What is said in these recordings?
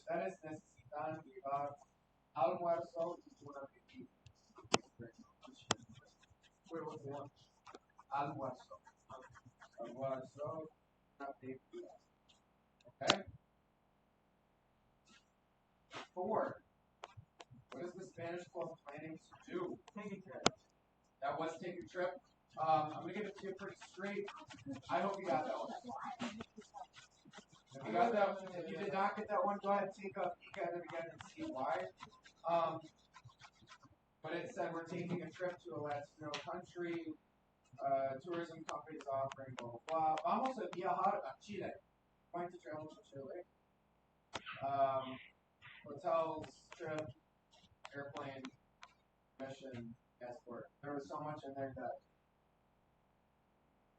Ustedes necesitan llevar almuerzo y una bebida. Almuerzo. Almuerzo, una bebida. Okay? 4. What is the Spanish club planning to do? Take a trip. That was take a trip. I'm going to give it to you pretty straight. I hope you got that one. If you got that, if you did not get that one, go ahead and take a peek at it again and see why. But it said we're taking a trip to a Latino country. Tourism companies offering blah blah blah. Vamos a viajar a Chile. Going to travel to Chile. Hotels, trip, airplane, mission, passport. There was so much in there that.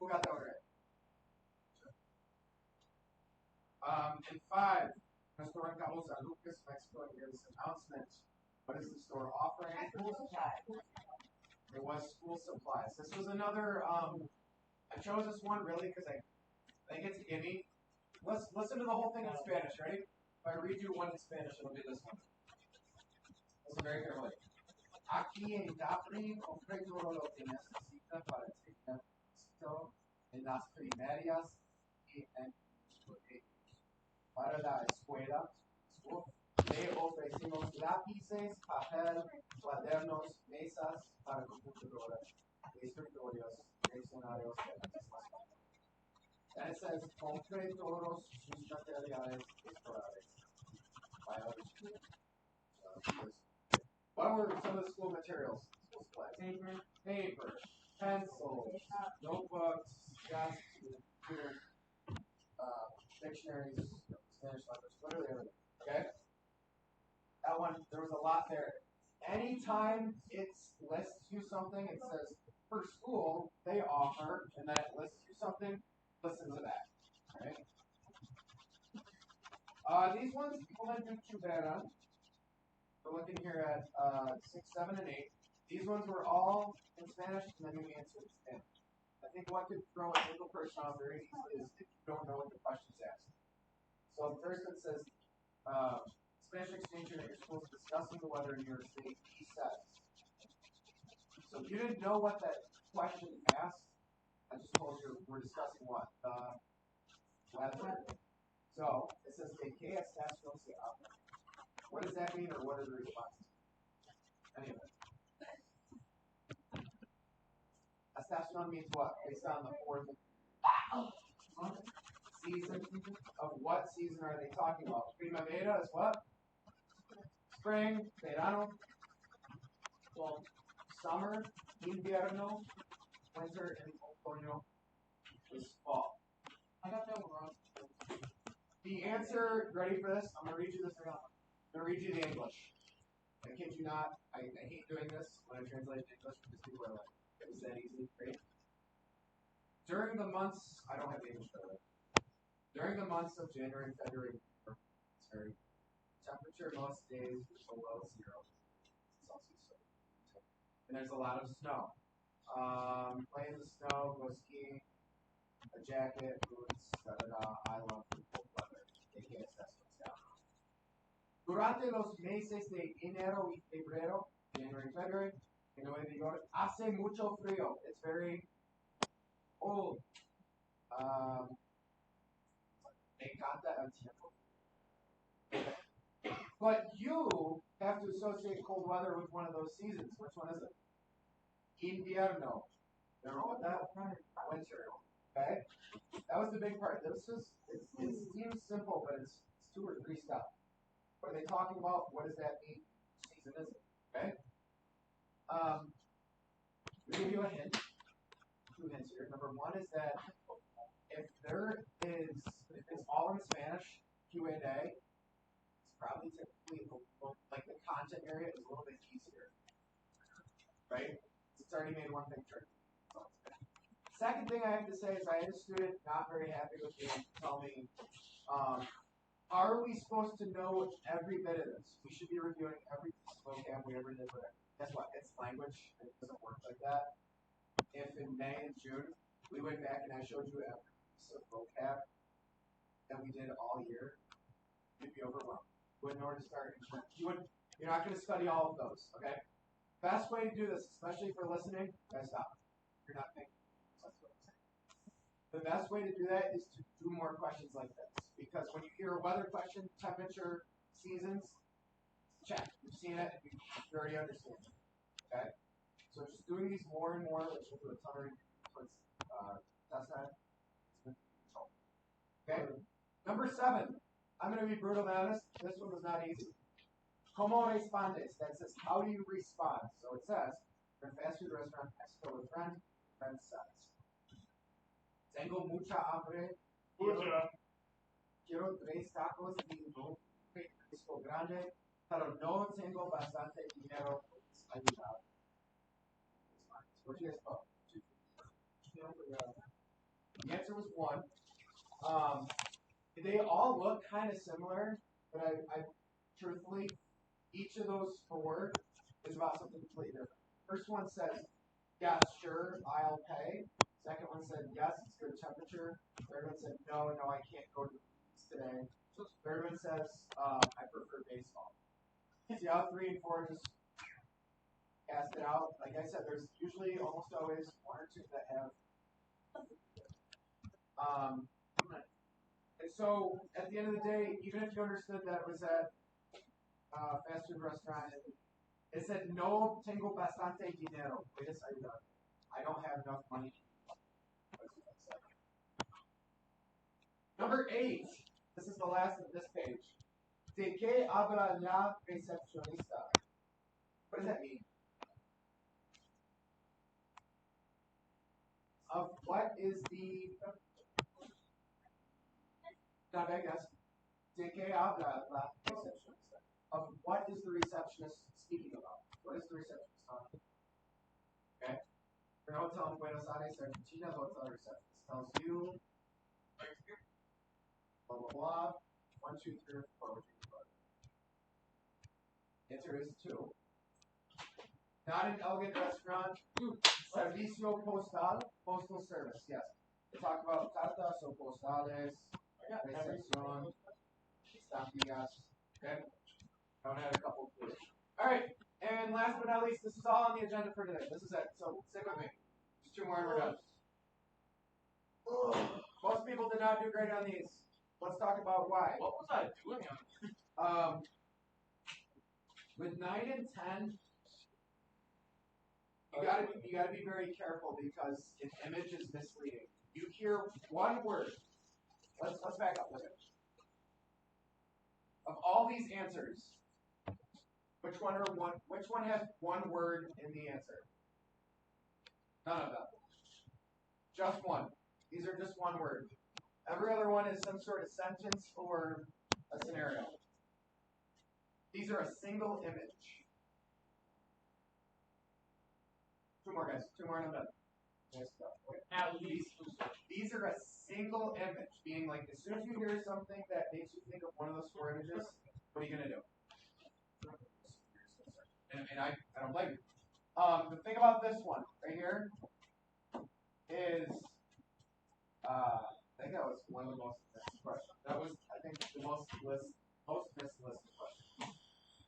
Who got that one right? And 5, Restaurant Carlos San Lucas, Mexico, here this announcement. What is the store offering? School supplies. It was school supplies. This was another, I chose this one really because I think it's a gimme. Let's listen to the whole thing in Spanish, ready? If I read you one in Spanish, it'll be this one. Listen very carefully. Aquí en Capri compré todo lo que necesita para el éxito en las primarias y en para la escuela. Le ofrecimos lápices, papel, cuadernos, mesas para computadoras, escritorios, diccionarios, and it says, compre todos sus materiales escolares. What were some of the school materials? School supplies? Paper, pencils, notebooks, desks, dictionaries, Spanish language, literally everything. Okay? That one, there was a lot there. Anytime it lists you something, it says, for school, they offer, and then it lists you something, listen to that. Right? These ones, people that do Cubana, we're looking here at 6, 7, and 8. These ones were all in Spanish, and then you answer in Spanish. I think what could throw a single person off very easily is if you don't know what the question's asking. So the first one says, Spanish exchange student at your school is discussing the weather in New York State. He says. So if you didn't know what that question asked, I just told you we're discussing what? Weather. So it says, ¿de qué estación se habla? What does that mean, or what are the responses? Any of it. Estación means what? Based on the 4th season. Of what season are they talking about? Primavera is what? Spring. Verano. Well, summer. Invierno. Winter. And otoño is fall. I got that one wrong. The answer, ready for this? I'm going to read you this again. I'm going to read you the English. I kid you not. I hate doing this when I translate English because people are like, it was that easy. Great. During the months, I don't have the English better. During the months of January and February, temperature most days is below 0 Celsius. And there's a lot of snow. Play in the snow, go skiing, a jacket, boots, I love cold weather. Durante los meses de enero y febrero, January and February, en Nueva York, hace mucho frío. It's very cold. Me encanta el tiempo. But you have to associate cold weather with one of those seasons. Which one is it? Invierno. Remember what that? Winter. Okay? That was the big part. It seems simple, but it's 2 or 3 steps. What are they talking about? What does that mean? Which season is it? Okay? We'll give you a hint. 2 hints here. Number 1 is that if it's all in Spanish, Q&A, it's probably typically, like the content area is a little bit easier. Right? It's already made one thing tricky. Second thing I have to say is I had a student not very happy with me tell me, are we supposed to know every bit of this? We should be reviewing every piece of vocab we ever did. Guess what? It's language. It doesn't work like that. If in May and June we went back and I showed you every piece of vocab that we did all year, you'd be overwhelmed. wouldn't know where to start. You're not going to study all of those, okay? Best way to do this, especially for listening, guys, stop. You're not thinking. The best way to do that is to do more questions like this. Because when you hear a weather question, temperature, seasons, check. You've seen it, you already understand it. Okay? So just doing these more and more, which will do a ton towards test time. Okay? Number 7. I'm going to be brutally honest. This one was not easy. Como respondes? That says, how do you respond? So it says, you're in a fast food restaurant, esto with friend. Friend says, tengo mucha hambre. Quiero 3 tacos y un risco grande, pero no tengo bastante dinero para ayudar. What do you guys thought? The answer was 1. They all look kind of similar, but I truthfully, each of those 4 is about something completely different. First one says, yes, sure, I'll pay. Second one said, yes, it's good temperature. Third one said, no, I can't go to the beach today. Third one says, I prefer baseball. See how 3 and 4 just cast it out? Like I said, there's usually almost always 1 or 2 that have. And so, at the end of the day, even if you understood that it was at a fast food restaurant, it said, no tengo bastante dinero. I don't have enough money. Number 8. This is the last of this page. ¿De qué habla la recepcionista? What does that mean? Of what is the... Not I guess. ¿De qué habla la recepcionista? Of what is the receptionist speaking about? What is the receptionist talking about? Okay? For an hotel in Buenos Aires, Argentina, the hotel receptionist tells you... Blah, blah, blah. 1, 2, 3, 4. Answer is 2. Not an elegant restaurant. Servicio postal. Postal service, yes. We talk about cartas o postales. Recepción. Estampillas. Okay? I want to add a couple of clues. Alright, and last but not least, this is all on the agenda for today. This is it. So stick with me. Just 2 more and we're done. Most people did not do great on these. Let's talk about why. What was I doing on with 9 and 10, you gotta be very careful because an image is misleading. You hear 1 word. Let's back up. Look at it. Of all these answers, which one has 1 word in the answer? None of them. Just 1. These are just 1 word. Every other one is some sort of sentence or a scenario. These are a single image. 2 more, guys. 2 more and I'm done. at least? These are a single image, being like as soon as you hear something that makes you think of one of those 4 images, what are you gonna do? And I don't blame you. The thing about this one right here is, I think that was one of the most missed questions. That was, I think, the most missed question.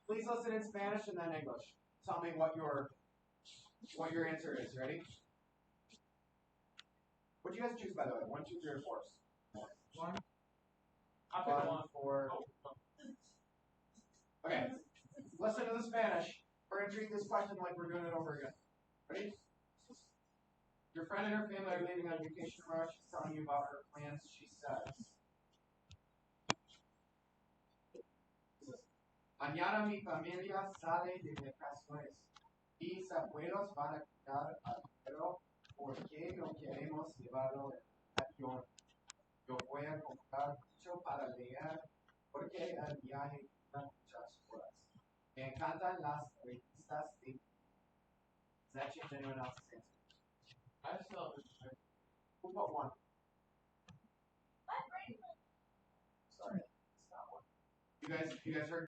Please listen in Spanish and then English. Tell me what your answer is. Ready? What'd you guys choose, by the way? 1, 2, 3, or 4? 1. I'll pick 1. 4. Okay. Listen to the Spanish. We're going to treat this question like we're doing it over again. Ready? Your friend and her family are leaving on vacation tomorrow. She's telling you about her plans. She says, mañana mi familia sale de vacaciones. Mis abuelos van a cuidar al perro porque no queremos llevarlo en avión. Yo voy a comprar mucho para leer porque el viaje dura muchas horas. Me encantan las revistas de... Does that change anyone else's answer? I still Who put 1? Sorry, it's not 1. You guys heard